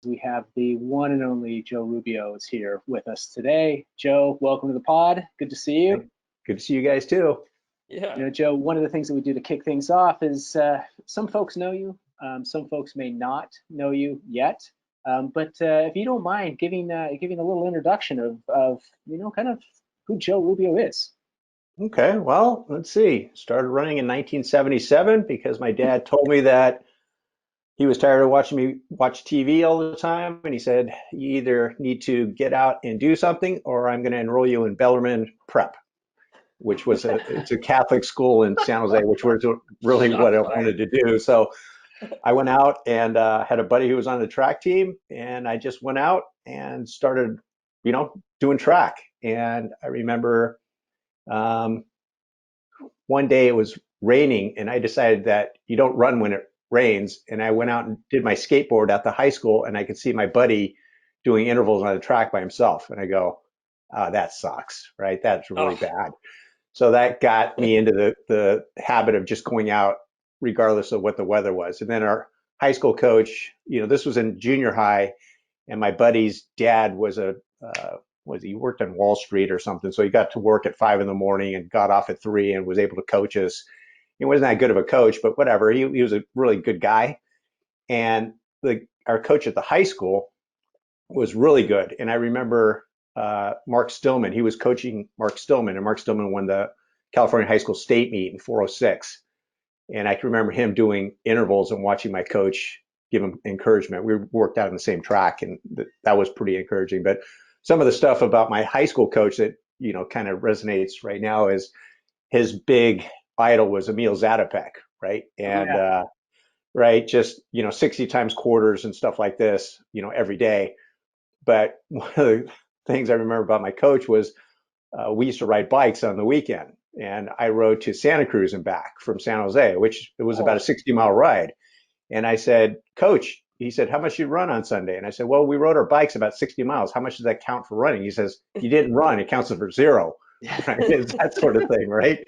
We have the one and only Joe Rubio is here with us today. Joe, welcome to the pod. Good to see you. Good to see you guys too. You Yeah. know, Joe, one of the things that we do to kick things off is some folks know you, some folks may not know you yet. But if you don't mind giving a little introduction of kind of who Joe Rubio is. Okay, well, let's see. Started running in 1977 because my dad told me that he was tired of watching me watch TV all the time, and he said, "You either need to get out and do something, or I'm going to enroll you in Bellarmine Prep," which was it's a Catholic school in San Jose, which was really what Shots I fired. wanted to do. So I went out and had a buddy who was on the track team, and I just went out and started, doing track. And I remember. Um, One day it was raining and I decided that you don't run when it rains. And I went out and did my skateboard at the high school and I could see my buddy doing intervals on the track by himself. And I go, oh, that sucks, right? That's really Oh, bad. So that got me into the habit of just going out regardless of what the weather was. And then our high school coach, this was in junior high, and my buddy's dad was was he worked on Wall Street or something, so he got to work at 5 in the morning and got off at 3 and was able to coach us. He wasn't that good of a coach, but whatever. He was a really good guy, and our coach at the high school was really good. And I remember Mark Stillman. He was coaching Mark Stillman, and Mark Stillman won the California High School State meet in 406. And I can remember him doing intervals and watching my coach give him encouragement. We worked out on the same track, and that was pretty encouraging. But some of the stuff about my high school coach that kind of resonates right now is his big idol was Emil Zatopek, right? And Yeah. right, just 60 times quarters and stuff like this, every day. But one of the things I remember about my coach was we used to ride bikes on the weekend, and I rode to Santa Cruz and back from San Jose, which it was about a Oh, 60-mile ride. And I said, Coach, he said, how much did you run on Sunday? And I said, well, we rode our bikes about 60 miles. How much does that count for running? He says, you didn't run. It counts for zero. yeah. Right? It's that sort of thing, right?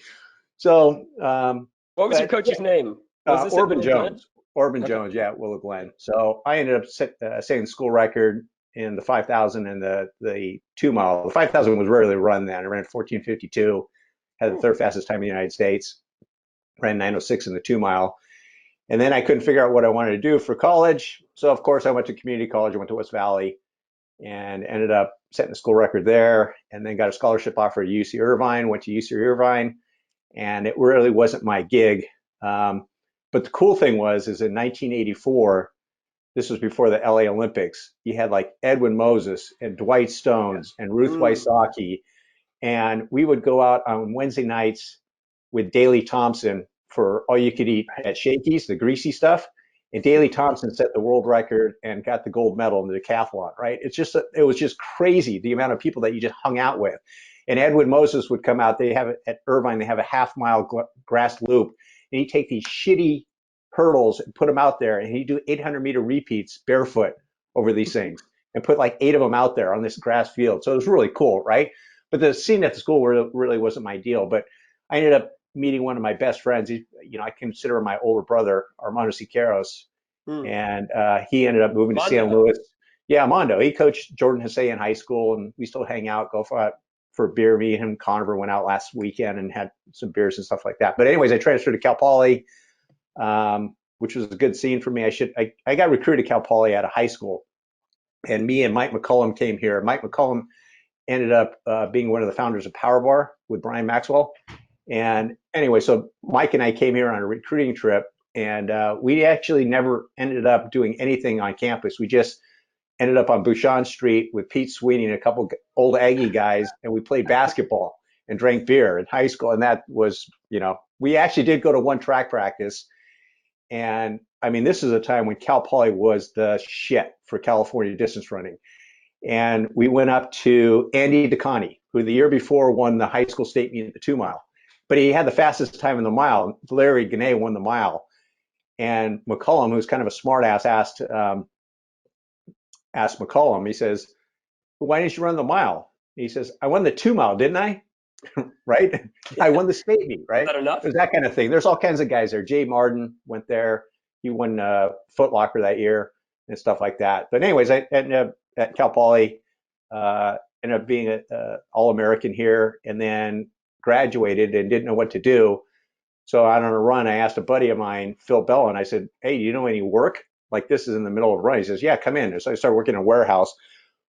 So, what was your but yeah, coach's name? Was this at Orban Willow Glen? Jones, Orban Okay. Jones, yeah, Willow Glen. So I ended up setting the school record in the 5,000 and the 2 mile. The 5,000 was rarely run then. I ran 14:52, had the Hmm. third fastest time in the United States. Ran 9:06 in the 2 mile. And then I couldn't figure out what I wanted to do for college. So of course I went to community college. I went to West Valley and ended up setting the school record there. And then got a scholarship offer at UC Irvine. Went to UC Irvine, and it really wasn't my gig. But the cool thing is in 1984, this was before the LA Olympics. You had like Edwin Moses and Dwight Stones and Ruth Mm. Wysocki, and we would go out on Wednesday nights with Daley Thompson for all you could eat Right. at Shakey's, the greasy stuff. And Daley Thompson set the world record and got the gold medal in the decathlon, right? It was just crazy the amount of people that you just hung out with. And Edwin Moses would come out. They have it at Irvine. They have a half-mile grass loop, and he'd take these shitty hurdles and put them out there, and he'd do 800-meter repeats barefoot over these things and put like 8 of them out there on this grass field. So it was really cool, right? But the scene at the school really wasn't my deal. But I ended up meeting one of my best friends. I consider him my older brother, Armando Siqueiros, Hmm. and he ended up moving to San Mondo. Luis. Yeah, Armando. He coached Jordan Hussein in high school, and we still hang out, go for a beer. Me and him, Conover went out last weekend and had some beers and stuff like that. But anyways, I transferred to Cal Poly, which was a good scene for me. I got recruited to Cal Poly out of high school, and me and Mike McCullum came here. Mike McCullum ended up being one of the founders of Power Bar with Brian Maxwell. And anyway, so Mike and I came here on a recruiting trip, and we actually never ended up doing anything on campus. We just ended up on Bouchon Street with Pete Sweeney and a couple old Aggie guys, and we played basketball and drank beer in high school. And that was, we actually did go to one track practice. And I mean, this is a time when Cal Poly was the shit for California distance running. And we went up to Andy DeConnie, who the year before won the high school state meet at the 2 mile. But he had the fastest time in the mile. Larry Gannett won the mile. And McCullum, who's kind of a smartass, asked McCullum, he says, why didn't you run the mile? He says, I won the 2 mile, didn't I? Right? I Yeah. won the state meet, Was right? that enough? There's that kind of thing. There's all kinds of guys there. Jay Martin went there. He won Foot Locker that year. and stuff like that. But anyways, I ended up at Cal Poly, ended up being a All-American here, and then graduated and didn't know what to do. So out on a run, I asked a buddy of mine, Phil Bell, and I said, "Hey, do you know any work? Like this is in the middle of a run." He says, "Yeah, come in." So I started working in a warehouse.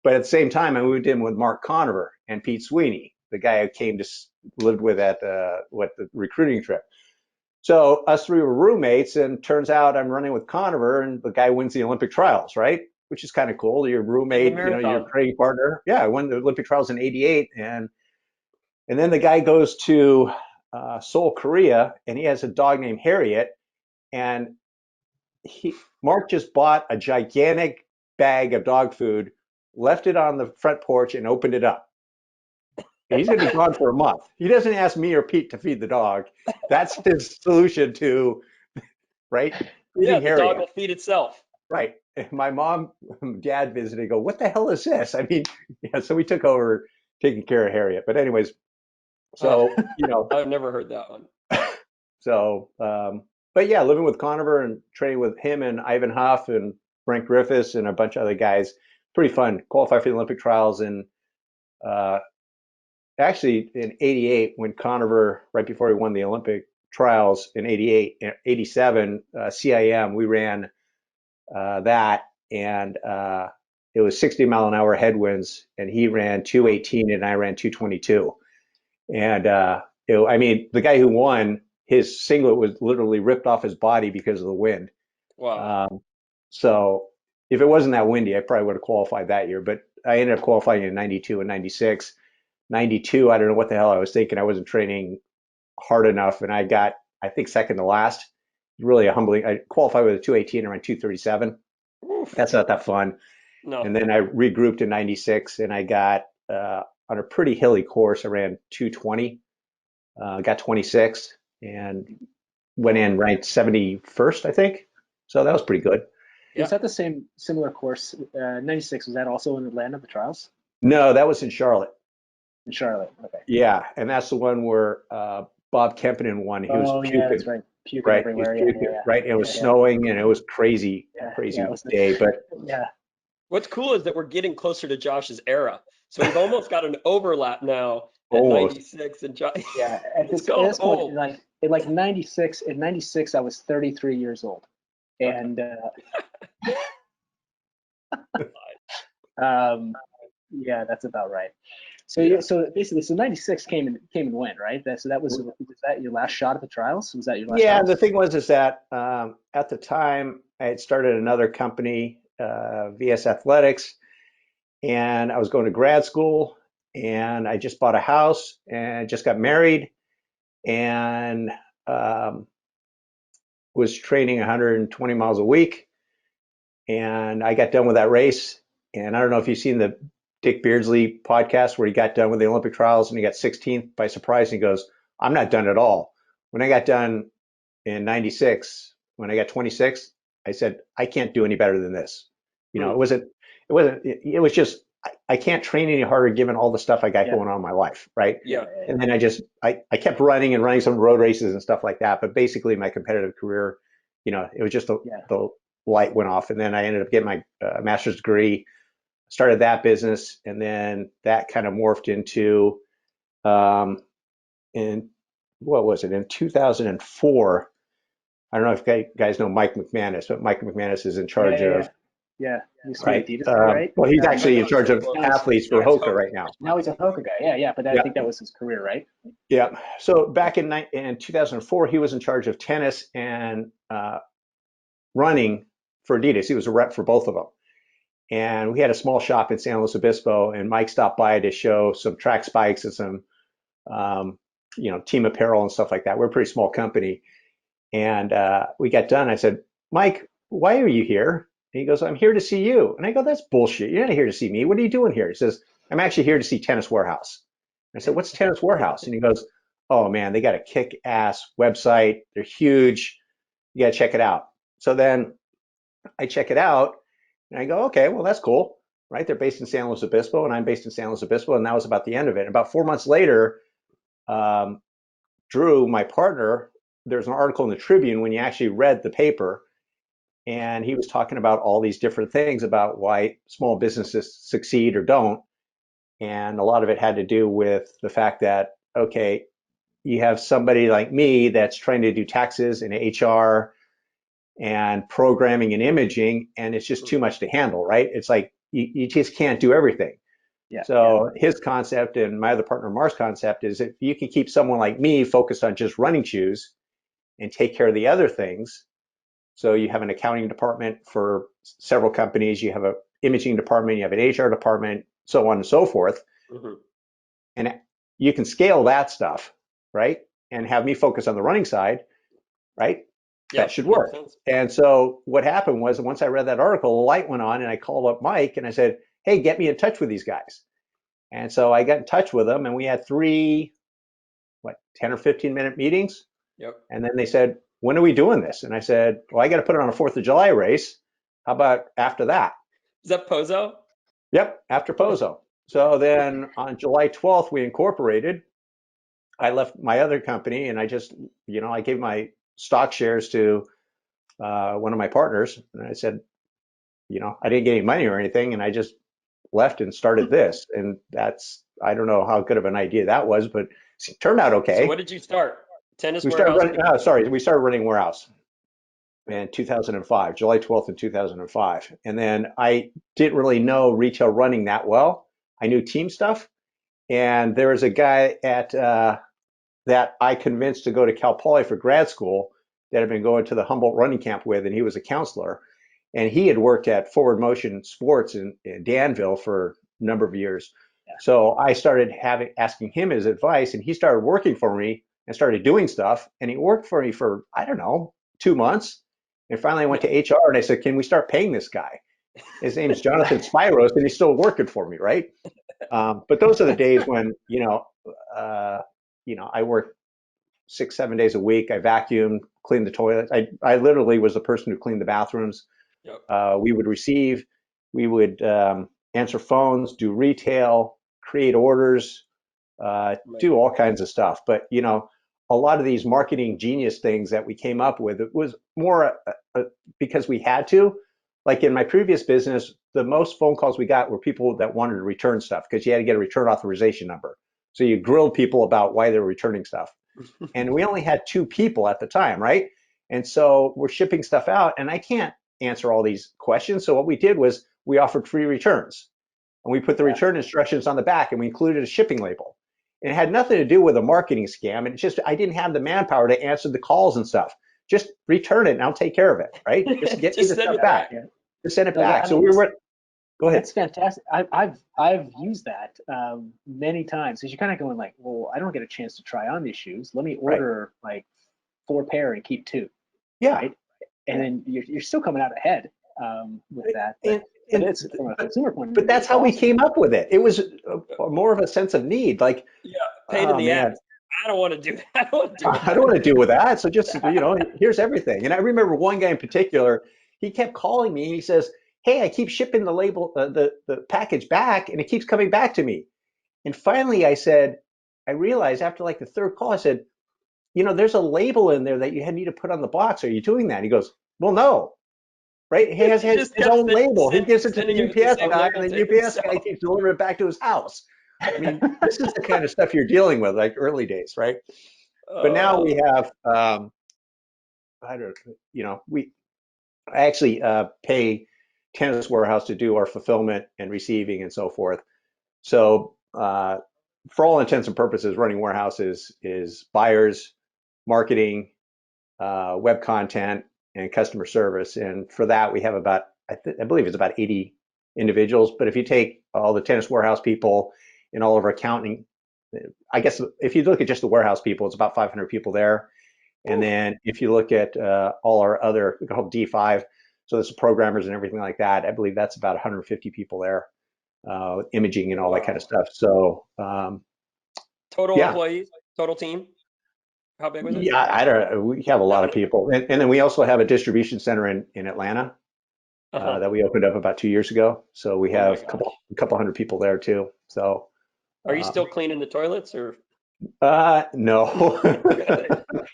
But at the same time, I moved in with Mark Conover and Pete Sweeney, the guy I came to lived with at the recruiting trip. So us three were roommates, and turns out I'm running with Conover, and the guy wins the Olympic trials, right? Which is kind of cool. Your In the roommate, your marathon. training partner. Yeah, I won the Olympic trials in '88, and then the guy goes to Seoul, Korea, and he has a dog named Harriet, and Mark just bought a gigantic bag of dog food, left it on the front porch, and opened it up. He's going to be gone for a month. He doesn't ask me or Pete to feed the dog. That's his solution to, right, Yeah, feeding the dog Harriet. will feed itself. Right. My mom, dad visited, go, what the hell is this? I mean, yeah, so we took over taking care of Harriet. But anyways, Huh. so, I've never heard that one. so, but yeah, living with Conover and training with him and Ivan Huff and Brent Griffiths and a bunch of other guys, pretty fun. Qualified for the Olympic trials and uh, actually in '88 when Conover, right before he won the Olympic trials in '88, '87, CIM, we ran that, and it was 60-mile-an-hour headwinds, and he ran 218 and I ran 222. And I mean, the guy who won, his singlet was literally ripped off his body because of the wind. Wow. So if it wasn't that windy, I probably would have qualified that year. But I ended up qualifying in '92 and '96. '92, I don't know what the hell I was thinking. I wasn't training hard enough, and I got, I think, second to last. Really a humbling. I qualified with a 218 around 237. Oof. That's not that fun. No. And then I regrouped in '96, and I got on a pretty hilly course. I ran 220, got 26, and went in ranked 71st, I think. So that was pretty good. Yeah. Was that the same similar course? 96, was that also in Atlanta, the trials? No, that was in Charlotte. In Charlotte. Okay. Yeah, and that's the one where Bob Kempinen won. He was Oh yeah, that's puking, right. Puking right? He was everywhere. Yeah, yeah, puking, yeah. right? And it was Yeah, yeah. snowing, and it was crazy, Yeah, it crazy was the, day. But yeah. What's cool is that we're getting closer to Josh's era. So we've almost got an overlap now at almost, 96 and Josh. Yeah, at It's at called this point, old. in like 96, in 96, I was 33 years old. And yeah, that's about right. So yeah. so basically, so 96 came and went, right? So that was that your last shot at the trials? Was that your last Yeah, the trials? thing was is that at the time I had started another company, VS Athletics, and I was going to grad school, and I just bought a house and just got married, and um, was training 120 miles a week, and I got done with that race. And I don't know if you've seen the Dick Beardsley podcast where he got done with the Olympic trials and he got 16th by surprise. And he goes, "I'm not done at all." When I got done in '96, when I got 26, I said, "I can't do any better than this." Hmm. It was just, I can't train any harder given all the stuff I got Yeah, going on in my life, right? yeah, Yeah. yeah, And then I kept running and running some road races and stuff like that. But basically, my competitive career, it was just yeah. the light went off. And then I ended up getting my master's degree, started that business, and then that kind of morphed into, um, in what was it, in 2004. I don't know if you guys know Mike McManus, but Mike McManus is in Yeah, charge yeah, yeah. of, Yeah, he used to be right? at Adidas guy, right? Well, he's And I actually in know charge so of close. now he's athletes for Now it's Hoka Hoka. right now. now he's a Hoka guy. Yeah, yeah, but I Yeah, think that was his career, right? yeah. So back in 2004, he was in charge of tennis and running for Adidas. He was a rep for both of them. And we had a small shop in San Luis Obispo, and Mike stopped by to show some track spikes and some, um, team apparel and stuff like that. We're a pretty small company. And we got done. I said, "Mike, why are you here?" And he goes, "I'm here to see you." And I go, "That's bullshit. You're not here to see me. What are you doing here?" He says, "I'm actually here to see Tennis Warehouse." I said, "What's Tennis Warehouse?" And he goes, "Oh man, they got a kick-ass website. They're huge. You got to check it out." So then I check it out and I go, "Okay, well, that's cool." Right? They're based in San Luis Obispo and I'm based in San Luis Obispo. And that was about the end of it. And about 4 months later, um, Drew, my partner, there's an article in the Tribune when you actually read the paper. and he was talking about all these different things about why small businesses succeed or don't. And a lot of it had to do with the fact that, okay, you have somebody like me that's trying to do taxes and HR and programming and imaging, and it's just too much to handle, right? It's like you just can't do everything. Yeah. So his concept and my other partner Mark's concept is if you can keep someone like me focused on just running shoes and take care of the other things. So you have an accounting department for several companies, you have an imaging department, you have an HR department, so on and so forth. Mm-hmm. And you can scale that stuff, right? And have me focus on the running side, right? That should work. And so what happened was once I read that article, a light went on and I called up Mike and I said, hey, get me in touch with these guys. And so I got in touch with them and we had 10 or 15-minute meetings. Yep. And then they said, when are we doing this? And I said, well, I got to put it on a 4th of July race. How about after that? Is that Pozo? Yep, after Pozo. So then on July 12th, we incorporated. I left my other company and I just, I gave my stock shares to one of my partners. And I said, I didn't get any money or anything. And I just left and started this. And I don't know how good of an idea that was, but it turned out okay. So what did you start? Tennis we warehouse? We started running warehouse in 2005, July 12th in 2005. And then I didn't really know retail running that well. I knew team stuff. And there was a guy at that I convinced to go to Cal Poly for grad school that I'd been going to the Humboldt running camp with, and he was a counselor. And he had worked at Forward Motion Sports in Danville for a number of years. Yeah. So I started asking him his advice, and he started working for me and started doing stuff. And he worked for me for, I don't know, 2 months. And finally I went to HR and I said, can we start paying this guy? His name is Jonathan Spiros, and he's still working for me, right? But those are the days when, I worked 6, 7 days a week. I vacuumed, cleaned the toilets. I literally was the person who cleaned the bathrooms. Yep. We would receive, we would answer phones, do retail, create orders, do all kinds of stuff. But, a lot of these marketing genius things that we came up with, it was more because we had to. Like in my previous business, the most phone calls we got were people that wanted to return stuff because you had to get a return authorization number. So you grilled people about why they were returning stuff. And we only had 2 people at the time, right? And so we're shipping stuff out and I can't answer all these questions. So what we did was we offered free returns and we put the return instructions on the back and we included a shipping label. And it had nothing to do with a marketing scam. It's just, I didn't have the manpower to answer the calls and stuff. Just return it and I'll take care of it, right? Just get me the stuff back. Just send it back. So we were, go ahead. That's fantastic. I've used that many times because you're kind of going like, well, I don't get a chance to try on these shoes. Let me order like 4 pair and keep 2. Yeah. Right? And then you're still coming out ahead with that. But it's from a consumer point of view. But that's how we came up with it. It was more of a sense of need. Like, pain in the ass. I don't want to do that. I don't want to deal with that. So just, here's everything. And I remember one guy in particular, he kept calling me and he says, hey, I keep shipping the label, the package back and it keeps coming back to me. And finally I realized after like the 3rd call, I said, there's a label in there that you need to put on the box. Are you doing that? He goes, well, no. Right? He has his own label. He gives it to the UPS guy and the UPS guy keeps delivering it back to his house. I mean, this is the kind of stuff you're dealing with, like early days, right? But now we have, I actually pay Tennis Warehouse to do our fulfillment and receiving and so forth. So for all intents and purposes, running warehouse is buyers, marketing, web content, and customer service. And for that, we have about, I believe it's about 80 individuals. But if you take all the Tennis Warehouse people and all of our accounting, I guess if you look at just the warehouse people, it's about 500 people there. And then if you look at all our other, we call D5, so there's programmers and everything like that, I believe that's about 150 people there, imaging and all that kind of stuff. So total employees, total team, how big was it? Yeah, I don't know. We have a lot of people. And then we also have a distribution center in Atlanta that we opened up about 2 years ago. So we have a couple hundred people there too. So are you still cleaning the toilets or? No.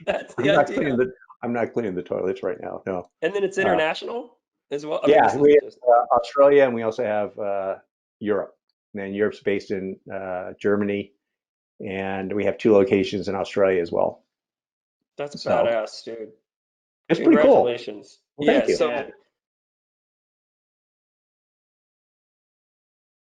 That's the idea. I'm not cleaning the toilets right now. No. And then it's Uh, international as well. I mean, yeah, this is we just have Australia, and we also have Europe. And then Europe's based in Germany, and we have 2 locations in Australia as well. that's So badass, dude. it's pretty cool. Congratulations. Well, Yeah. thank you. So Yeah.